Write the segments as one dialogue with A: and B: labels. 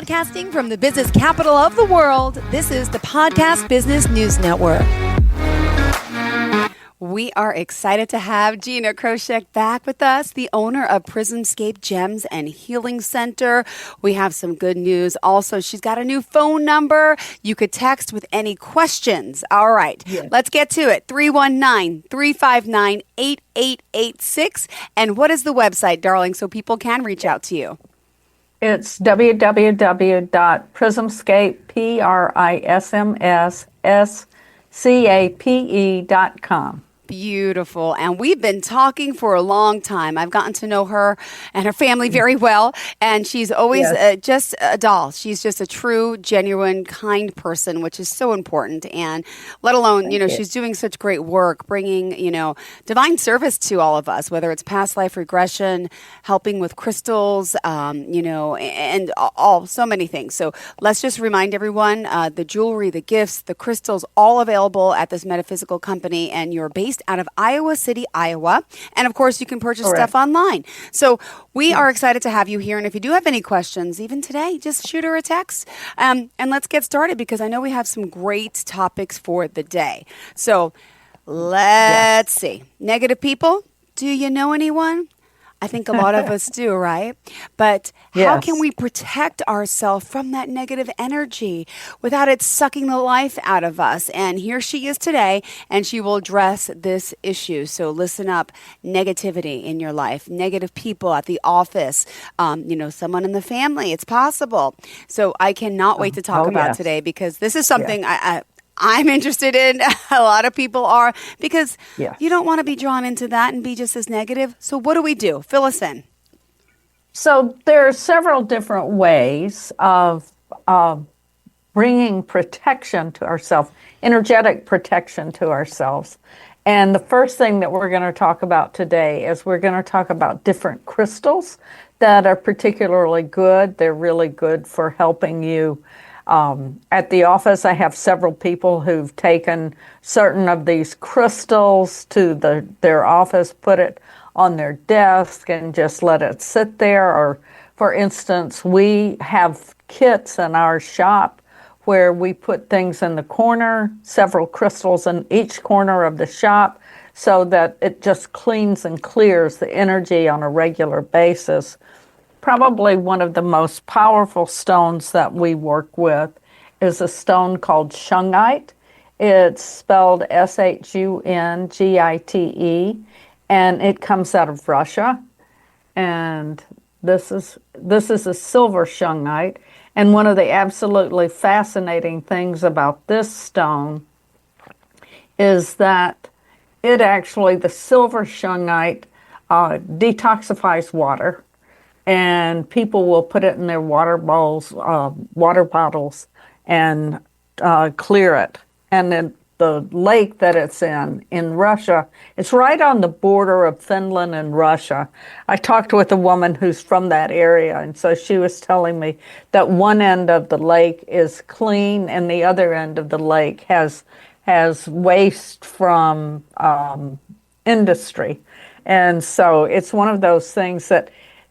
A: Broadcasting from the business capital of the world, this is the Podcast Business News Network. We are excited to have Gina Crosheck back with us, the owner of PrismsScape Gems and Healing Center. We have some good news. Also, she's got a new phone number. You could text with any questions. All right, Let's get to it. 319-359-8886. And what is the website, darling, so people can reach out to you?
B: It's www.PrismsScape, PrismsScape.com.
A: Beautiful. And we've been talking for a long time. I've gotten to know her and her family very well. And she's always just a doll. She's just a true, genuine, kind person, which is so important. And let alone, she's doing such great work, bringing, divine service to all of us, whether it's past life regression, helping with crystals, and all so many things. So let's just remind everyone, the jewelry, the gifts, the crystals, all available at this metaphysical company. And you're based out of Iowa City, Iowa. And of course, you can purchase stuff online. So we are excited to have you here. And if you do have any questions, even today, just shoot her a text. And let's get started because I know we have some great topics for the day. So let's see. Negative people. Do you know anyone? I think a lot of us do, right? But how can we protect ourselves from that negative energy without it sucking the life out of us? And here she is today, and she will address this issue. So listen up. Negativity in your life, negative people at the office, someone in the family. It's possible. So I cannot wait to talk about today because this is something I'm interested in. A lot of people are because you don't want to be drawn into that and be just as negative. So what do we do? Fill us in.
B: So there are several different ways of bringing protection to ourselves, energetic protection to ourselves. And the first thing that we're going to talk about today is we're going to talk about different crystals that are particularly good. They're really good for helping you. At the office, I have several people who've taken certain of these crystals to their office, put it on their desk, and just let it sit there. Or, for instance, we have kits in our shop where we put things in the corner, several crystals in each corner of the shop, so that it just cleans and clears the energy on a regular basis. Probably one of the most powerful stones that we work with is a stone called shungite. It's spelled Shungite, and it comes out of Russia. And this is a silver shungite. And one of the absolutely fascinating things about this stone is that the silver shungite detoxifies water. And people will put it in their water bottles, and clear it. And then the lake that it's in Russia, it's right on the border of Finland and Russia. I talked with a woman who's from that area, and so she was telling me that one end of the lake is clean, and the other end of the lake has waste from industry. And so it's one of those things that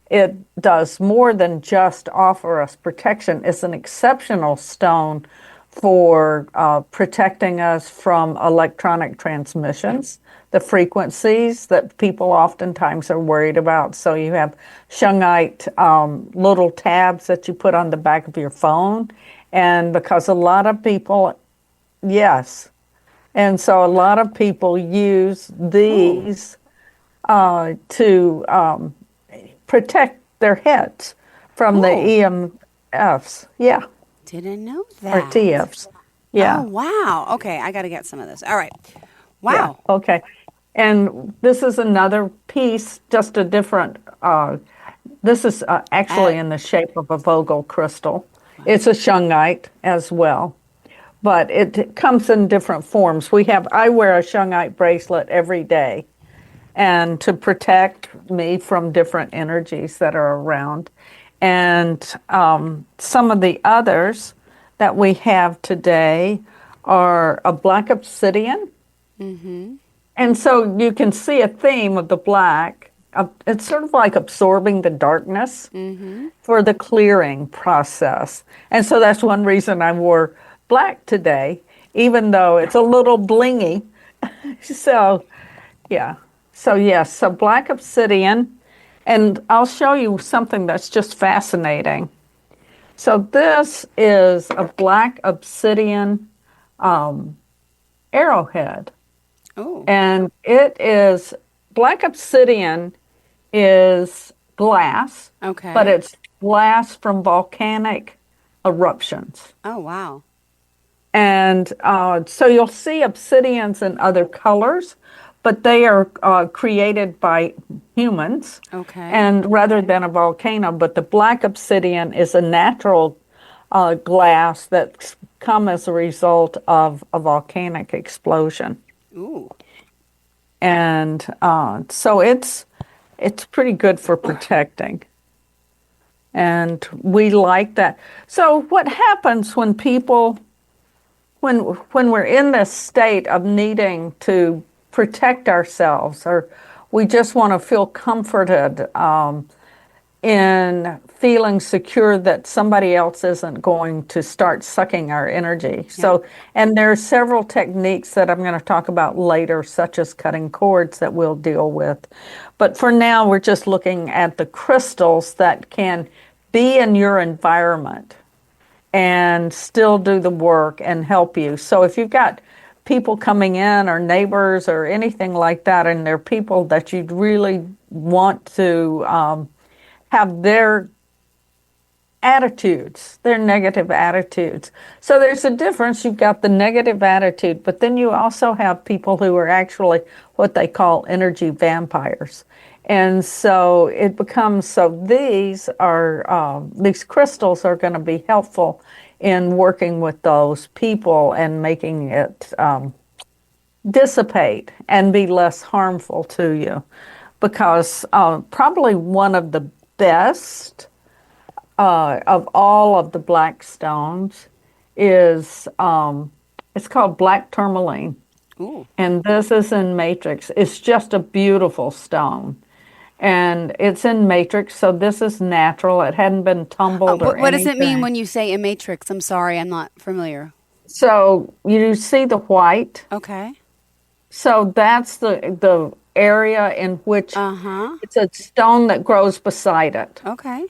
B: it does more than just offer us protection. It's an exceptional stone for protecting us from electronic transmissions, the frequencies that people oftentimes are worried about. So you have shungite little tabs that you put on the back of your phone. And because a lot of people, and so a lot of people use these to protect their heads from the EMFs.
A: Didn't know that.
B: Or TFs.
A: Oh, wow. Okay, I got to get some of this. All right. Wow.
B: Yeah. Okay. And this is another piece, just a different, this is actually in the shape of a Vogel crystal. It's a shungite as well, but it comes in different forms. I wear a shungite bracelet every day, and to protect me from different energies that are around. And some of the others that we have today are a black obsidian. Mm-hmm. And so you can see a theme of the black it's sort of like absorbing the darkness for the clearing process. And so that's one reason I wore black today, even though it's a little blingy. So, yeah. So, yes, so black obsidian. And I'll show you something that's just fascinating. So this is a black obsidian arrowhead.
A: Oh.
B: And it is, black obsidian is glass,
A: Okay.
B: but it's glass from volcanic eruptions.
A: Oh, wow.
B: And so you'll see obsidians in other colors, but they are created by humans.
A: Okay.
B: And rather than a volcano, but the black obsidian is a natural glass that's come as a result of a volcanic explosion.
A: Ooh.
B: And so it's pretty good for protecting. And we like that. So what happens when people, when we're in this state of needing to protect ourselves, or we just want to feel comforted in feeling secure that somebody else isn't going to start sucking our energy. Yeah. So, and there are several techniques that I'm going to talk about later, such as cutting cords, that we'll deal with. But for now, we're just looking at the crystals that can be in your environment and still do the work and help you. So if you've got people coming in or neighbors or anything like that, and they're people that you really want to have their attitudes, their negative attitudes. So there's a difference. You've got the negative attitude, but then you also have people who are actually what they call energy vampires. And so it becomes, so these crystals are going to be helpful in working with those people and making it dissipate and be less harmful to you. Because probably one of the best of all of the black stones is, it's called black tourmaline.
A: Ooh.
B: And this is in matrix. It's just a beautiful stone. And it's in matrix, so this is natural. It hadn't been tumbled or anything.
A: What does it mean when you say a matrix? I'm sorry, I'm not familiar.
B: So you see the white.
A: Okay.
B: So that's the area in which it's a stone that grows beside it.
A: Okay.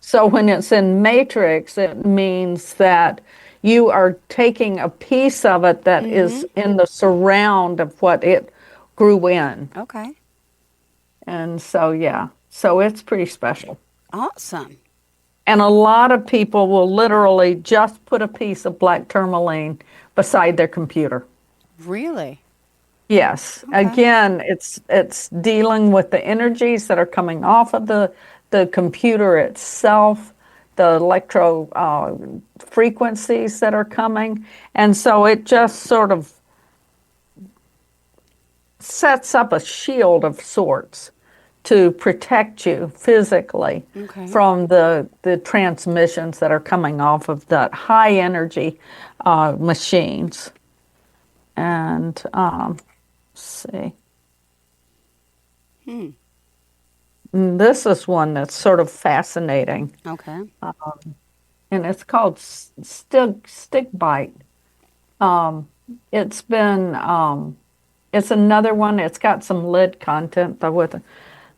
B: So when it's in matrix, it means that you are taking a piece of it that is in the surround of what it grew in.
A: Okay.
B: And so, yeah, so it's pretty special.
A: Awesome.
B: And a lot of people will literally just put a piece of black tourmaline beside their computer.
A: Really?
B: Yes. Okay. Again, it's dealing with the energies that are coming off of the computer itself, the electro frequencies that are coming. And so it just sort of sets up a shield of sorts to protect you physically from the transmissions that are coming off of that high energy machines. And let's see. And this is one that's sort of fascinating.
A: Okay.
B: And it's called stick bite. It's been it's another one. It's got some lead content though with it.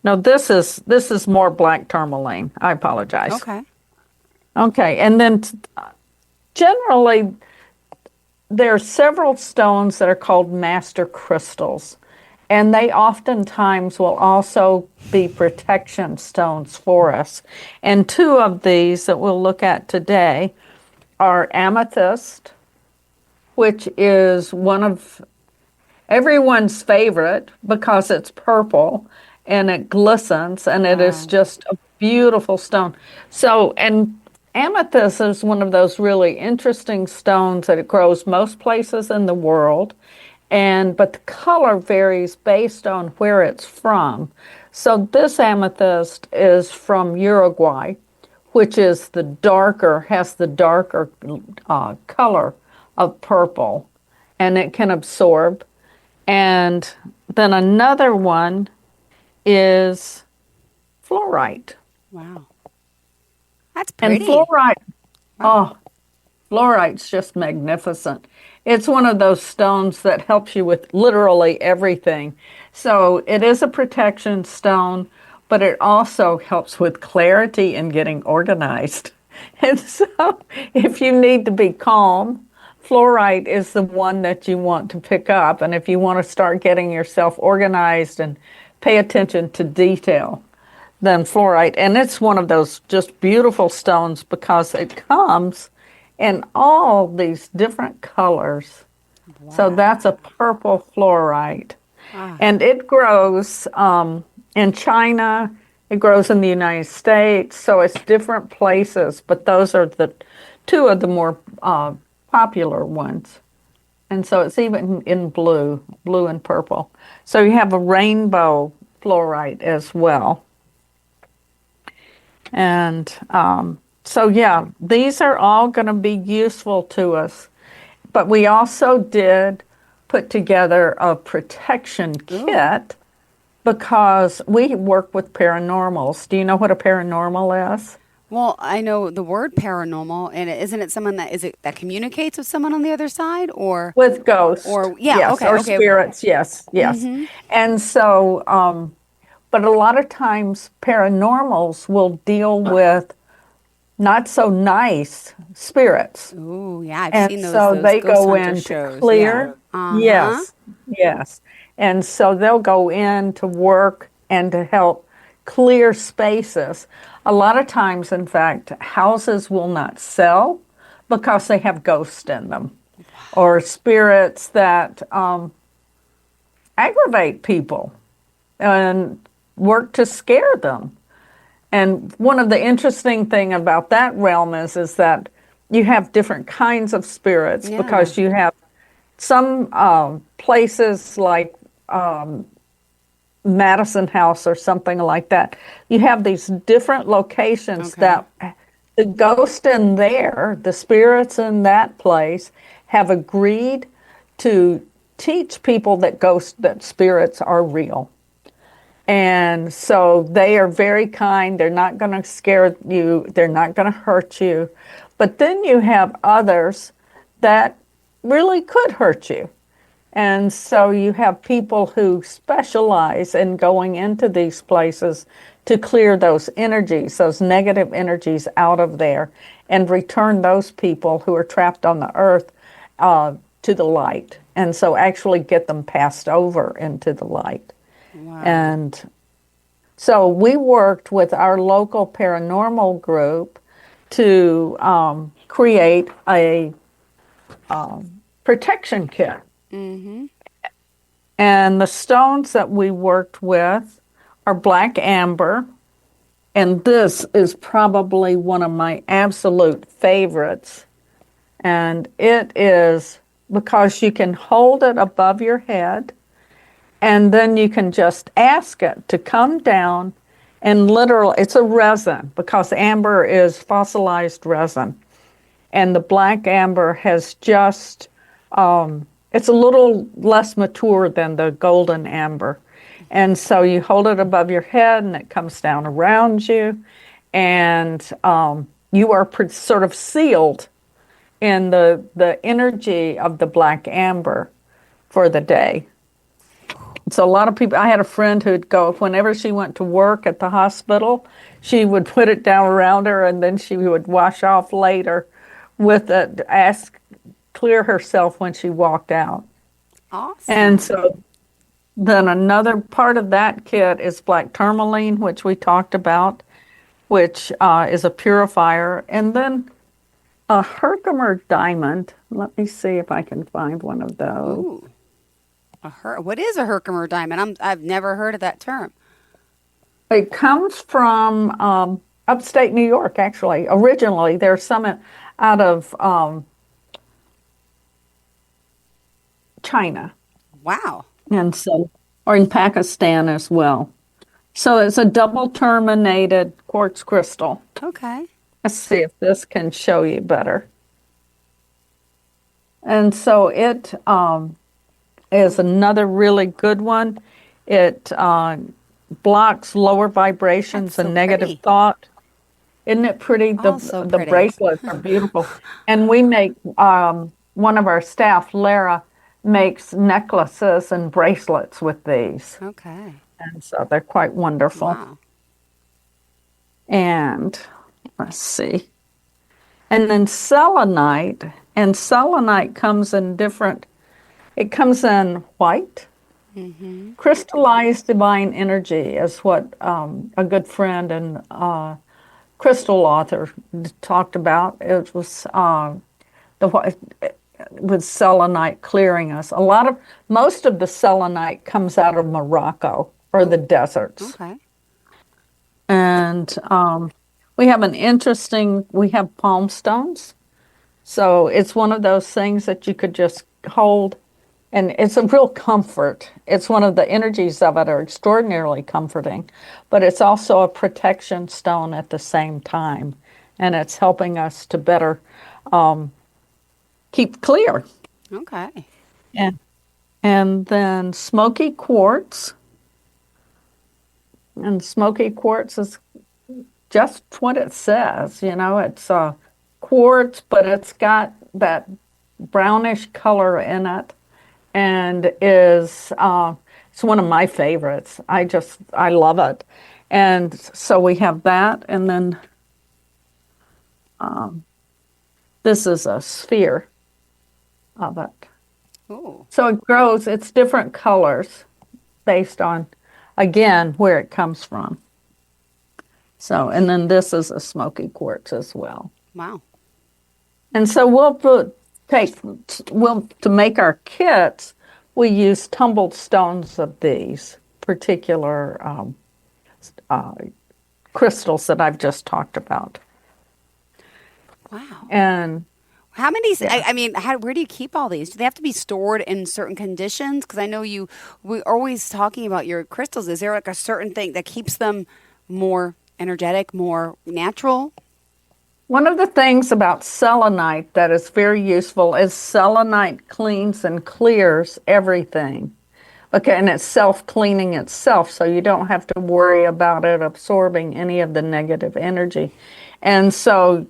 B: No, this is more black tourmaline. I apologize.
A: Okay.
B: Okay, and then generally there are several stones that are called master crystals, and they oftentimes will also be protection stones for us. And two of these that we'll look at today are amethyst, which is one of everyone's favorite because it's purple and it glistens, and it is just a beautiful stone. So, and amethyst is one of those really interesting stones that it grows most places in the world, but the color varies based on where it's from. So this amethyst is from Uruguay, which is has the darker color of purple, and it can absorb. And then another one is fluorite.
A: Wow. That's
B: And
A: pretty.
B: fluorite, oh, fluorite's just magnificent. It's one of those stones that helps you with literally everything. So it is a protection stone, but it also helps with clarity and getting organized. And so if you need to be calm, fluorite is the one that you want to pick up. And if you want to start getting yourself organized and pay attention to detail, then fluorite. And it's one of those just beautiful stones because it comes in all these different colors.
A: Wow.
B: So that's a purple fluorite.
A: Ah.
B: And it grows in China, it grows in the United States, so it's different places, but those are the two of the more popular ones. And so it's even in blue and purple. So you have a rainbow fluorite as well. And so, yeah, these are all going to be useful to us. But we also did put together a protection kit because we work with paranormals. Do you know what a paranormal is?
A: Well, I know the word paranormal, and isn't it someone that communicates with someone on the other side, or
B: With ghosts.
A: yeah,
B: Yes, or spirits. Yes.
A: Mm-hmm.
B: And so, but a lot of times paranormals will deal with not so nice spirits.
A: Ooh, yeah, I've
B: And
A: seen
B: so
A: those
B: they
A: ghost
B: go
A: hunter
B: in to
A: shows.
B: clear.
A: Yeah. Uh-huh.
B: Yes. And so they'll go in to work and to help clear spaces. A lot of times, in fact, houses will not sell because they have ghosts in them or spirits that aggravate people and work to scare them. And one of the interesting thing about that realm is that you have different kinds of spirits because you have some places like Madison House or something like that. You have these different locations that the ghosts in there, the spirits in that place, have agreed to teach people that spirits are real. And so they are very kind. They're not going to scare you. They're not going to hurt you. But then you have others that really could hurt you. And so you have people who specialize in going into these places to clear those energies, those negative energies out of there, and return those people who are trapped on the earth to the light. And so actually get them passed over into the light.
A: Wow.
B: And so we worked with our local paranormal group to create a protection kit.
A: Mm-hmm.
B: And the stones that we worked with are black amber. And this is probably one of my absolute favorites. And it is because you can hold it above your head. And then you can just ask it to come down and literally, it's a resin because amber is fossilized resin. And the black amber has just, it's a little less mature than the golden amber. And so you hold it above your head and it comes down around you. And you are sort of sealed in the energy of the black amber for the day. So a lot of people, I had a friend who'd go, whenever she went to work at the hospital, she would put it down around her and then she would wash off later with it, clear herself when she walked out.
A: Awesome.
B: And so then another part of that kit is black tourmaline, which we talked about, which is a purifier. And then a Herkimer diamond. Let me see if I can find one of those.
A: Ooh. What is a Herkimer diamond? I've never heard of that term.
B: It comes from upstate New York, actually. Originally, there's some out of China.
A: Wow.
B: And so, or in Pakistan as well. So it's a double terminated quartz crystal.
A: Okay.
B: Let's see if this can show you better. And so it is another really good one. It blocks lower vibrations
A: That's so
B: and negative
A: pretty.
B: thought. Isn't it pretty?
A: Oh, so
B: The
A: pretty.
B: bracelets are beautiful. And we make, one of our staff, Lara, makes necklaces and bracelets with these.
A: Okay.
B: And so they're quite wonderful.
A: Wow.
B: And let's see. And then selenite, and selenite comes in it comes in white. Crystallized divine energy is what a good friend and crystal author talked about. It was with selenite clearing us. Most of the selenite comes out of Morocco or the deserts.
A: Okay.
B: And we have palm stones. So it's one of those things that you could just hold, and it's a real comfort. It's one of the energies of it are extraordinarily comforting, but it's also a protection stone at the same time. And it's helping us to better keep clear.
A: Okay.
B: And then smoky quartz. And smoky quartz is just what it says. It's quartz, but it's got that brownish color in it, and it's one of my favorites. I love it. And so we have that, and then this is a sphere of it.
A: Ooh.
B: So it grows, it's different colors based on, again, where it comes from. So, and then this is a smoky quartz as well.
A: Wow.
B: And so to make our kits, we use tumbled stones of these particular crystals that I've just talked about.
A: Wow.
B: And
A: how many? Yeah. I mean, where do you keep all these? Do they have to be stored in certain conditions? Because I know we're always talking about your crystals. Is there like a certain thing that keeps them more energetic, more natural?
B: One of the things about selenite that is very useful is selenite cleans and clears everything. Okay, and it's self-cleaning itself, so you don't have to worry about it absorbing any of the negative energy. And so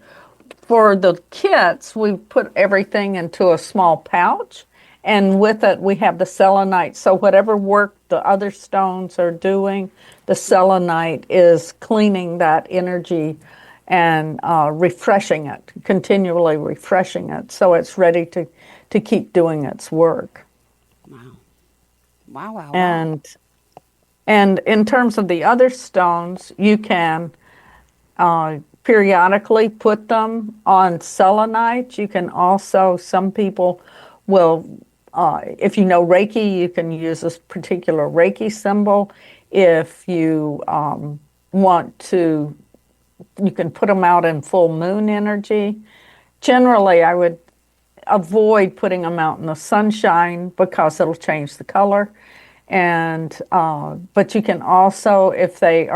B: for the kits, we put everything into a small pouch, and with it we have the selenite. So whatever work the other stones are doing, the selenite is cleaning that energy and refreshing it, continually refreshing it, so it's ready to keep doing its work.
A: Wow. Wow, wow, wow.
B: And in terms of the other stones, you can periodically put them on selenite. You can also, some people will, if you know Reiki, you can use this particular Reiki symbol. If you want to, you can put them out in full moon energy. Generally, I would avoid putting them out in the sunshine because it'll change the color. And but you can also, if they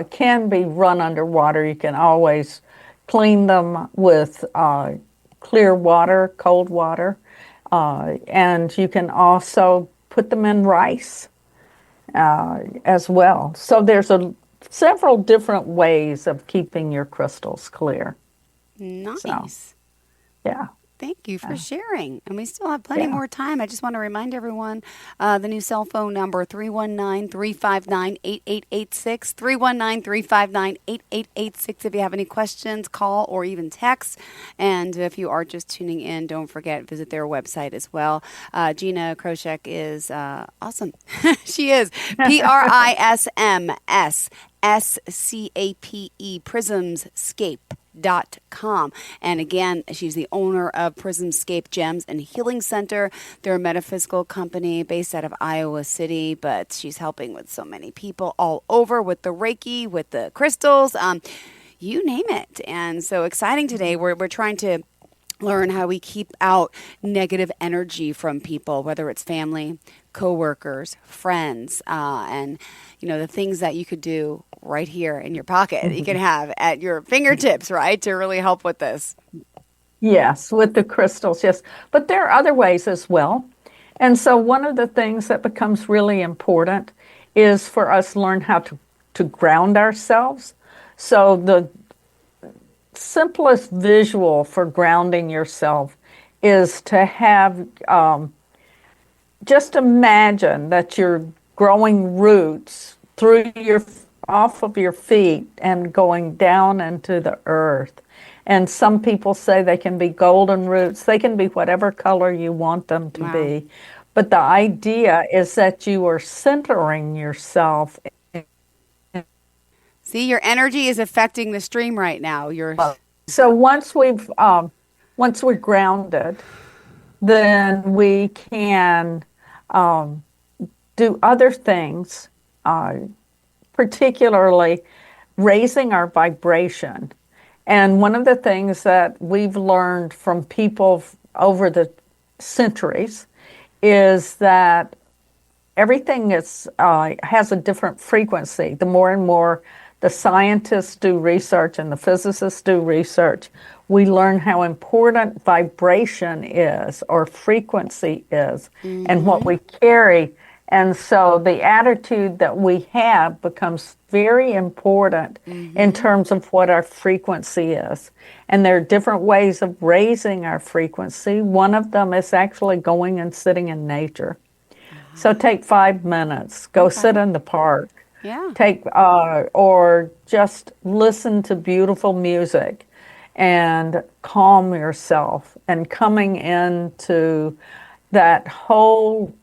B: can be run underwater, you can always clean them with clear water, cold water, and you can also put them in rice as well. So there's several different ways of keeping your crystals clear.
A: Nice.
B: So, yeah.
A: Thank you for sharing. And we still have plenty more time. I just want to remind everyone the new cell phone number, 319-359-8886, 319-359-8886. If you have any questions, call or even text. And if you are just tuning in, don't forget, visit their website as well. Gina Crosheck is awesome. She is. PrismsScape, PrismsScape.com. And again, she's the owner of PrismsScape Gems and Healing Center. They're a metaphysical company based out of Iowa City, but she's helping with so many people all over with the Reiki, with the crystals, you name it. And so exciting today. We're trying to learn how we keep out negative energy from people, whether it's family, coworkers, friends, and the things that you could do right here in your pocket. You can have at your fingertips, right, to really help with this.
B: Yes, with the crystals, yes. But there are other ways as well. And so one of the things that becomes really important is for us to learn how to ground ourselves. So the simplest visual for grounding yourself is to have, just imagine that you're growing roots off of your feet and going down into the earth. And some people say they can be golden roots. They can be whatever color you want them to be. But the idea is that you are centering yourself.
A: See, your energy is affecting the stream right now.
B: So once we're grounded, then we can do other things, particularly raising our vibration. And one of the things that we've learned from people over the centuries is that everything has a different frequency. The more and more the scientists do research and the physicists do research, we learn how important vibration is, or frequency is, and what we carry. And so the attitude that we have becomes very important in terms of what our frequency is. And there are different ways of raising our frequency. One of them is actually going and sitting in nature. So take 5 minutes, go sit in the park.
A: Yeah.
B: Or just listen to beautiful music and calm yourself, and coming into that whole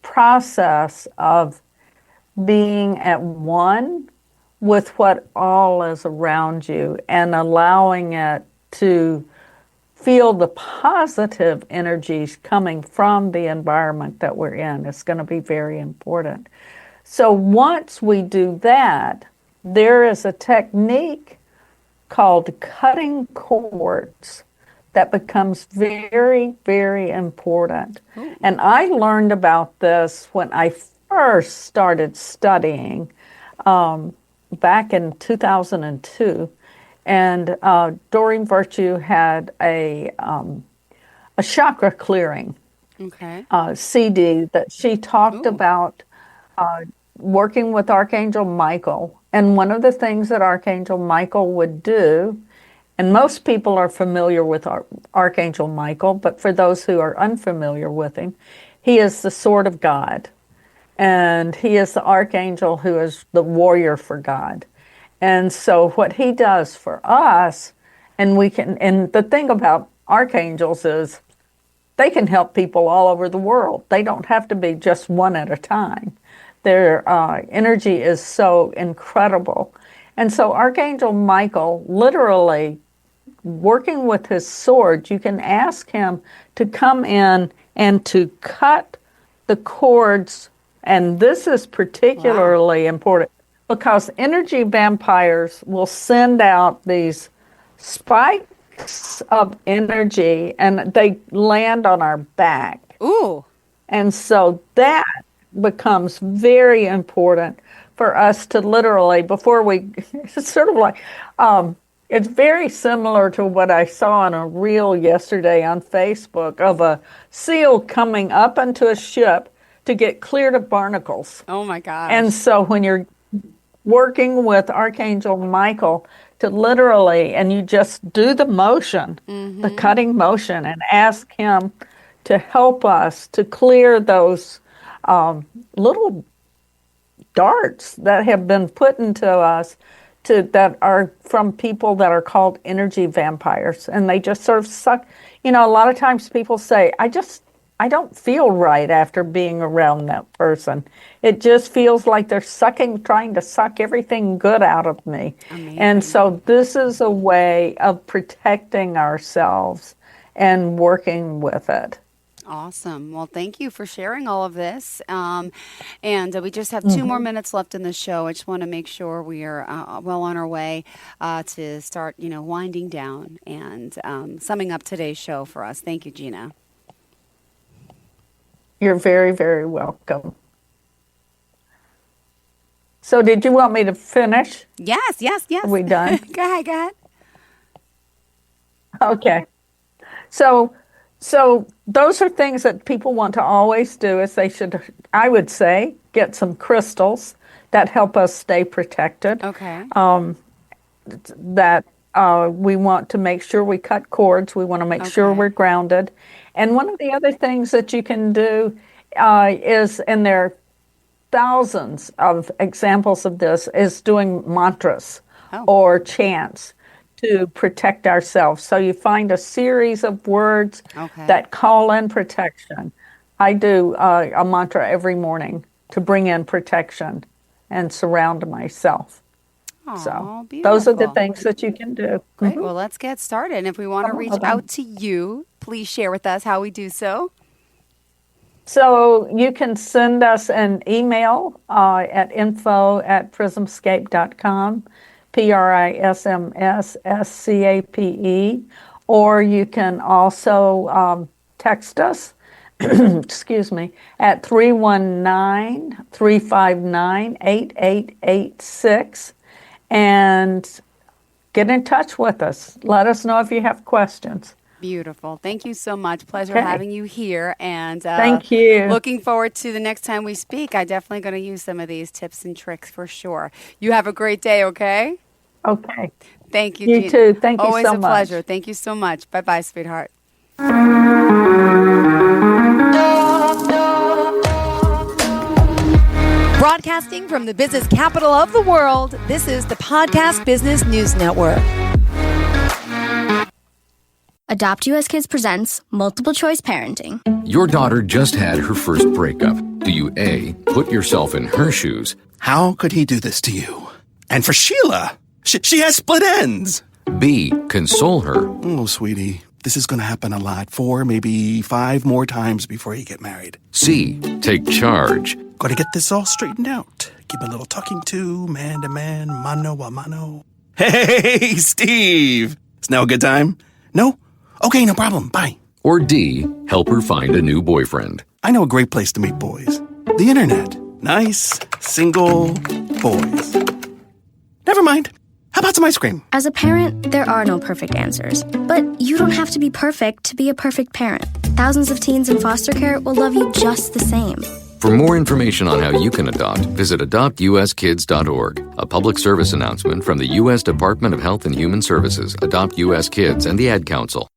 B: process of being at one with what all is around you, and allowing it to feel the positive energies coming from the environment that we're in is going to be very important. So once we do that, there is a technique called cutting cords that becomes very, very important. And I learned about this when I first started studying back in 2002. And Doreen Virtue had a chakra clearing CD that she talked about working with Archangel Michael. And one of the things that Archangel Michael would do, and most people are familiar with Archangel Michael, but for those who are unfamiliar with him, he is the sword of God. And he is the archangel who is the warrior for God. And so what he does for us, and the thing about archangels is they can help people all over the world. They don't have to be just one at a time. Their energy is so incredible. And so Archangel Michael, literally working with his sword, you can ask him to come in and to cut the cords. And this is particularly important because energy vampires will send out these spikes of energy, and they land on our back.
A: Ooh.
B: And so that becomes very important for us to literally, before we, it's sort of like, it's very similar to what I saw on a reel yesterday on Facebook of a seal coming up into a ship to get cleared of barnacles.
A: Oh my gosh.
B: And so when you're working with Archangel Michael to literally, and you just do the motion, the cutting motion, and ask him to help us to clear those little darts that have been put into us that are from people that are called energy vampires. And they just sort of suck. You know, a lot of times people say, I don't feel right after being around that person. It just feels like they're trying to suck everything good out of me.
A: Amazing.
B: And so this is a way of protecting ourselves and working with it.
A: Awesome. Well, thank you for sharing all of this. And we just have 2 more minutes left in the show. I just want to make sure we are well on our way to start, winding down and summing up today's show for us. Thank you, Gina.
B: You're very, very welcome. So did you want me to finish?
A: Yes.
B: Are we done?
A: Go ahead.
B: Okay. So So those are things that people want to always do. Is they should, I would say, get some crystals that help us stay protected.
A: Okay.
B: That we want to make sure we cut cords. We want to make sure we're grounded. And one of the other things that you can do is, and there are thousands of examples of this, is doing mantras or chants to protect ourselves. So you find a series of words that call in protection. I do a mantra every morning to bring in protection and surround myself. So those are the things that you can do.
A: Great. Well, let's get started. And if we want to reach out to you, please share with us how we do so.
B: So you can send us an email at info@prismscape.com, PrismScape, or you can also text us, excuse me, at 319-359-8886 and get in touch with us. Let us know if you have questions.
A: Beautiful. Thank you so much. Pleasure having you here. And
B: thank you.
A: Looking forward to the next time we speak. I'm definitely going to use some of these tips and tricks for sure. You have a great day, okay?
B: Okay.
A: Thank you,
B: You
A: Gina.
B: too. Thank you
A: Always
B: so
A: a
B: much.
A: pleasure. Thank you so much. Bye-bye, sweetheart. Broadcasting from the business capital of the world, this is the Podcast Business News Network.
C: Adopt US Kids presents Multiple Choice Parenting.
D: Your daughter just had her first breakup. Do you A, put yourself in her shoes?
E: How could he do this to you? And for Sheila, she has split ends.
D: B, console her?
E: Oh, sweetie, this is going to happen a lot. 4, maybe 5 more times before you get married.
D: C, take charge?
E: Got to get this all straightened out. Give a little talking to, man to man, mano a mano. Hey, Steve! Is now a good time? No? Okay, no problem. Bye.
D: Or D, help her find a new boyfriend?
E: I know a great place to meet boys. The internet. Nice, single boys. Never mind. How about some ice cream?
C: As a parent, there are no perfect answers. But you don't have to be perfect to be a perfect parent. Thousands of teens in foster care will love you just the same.
D: For more information on how you can adopt, visit adoptuskids.org. A public service announcement from the U.S. Department of Health and Human Services, Adopt U.S. Kids, and the Ad Council.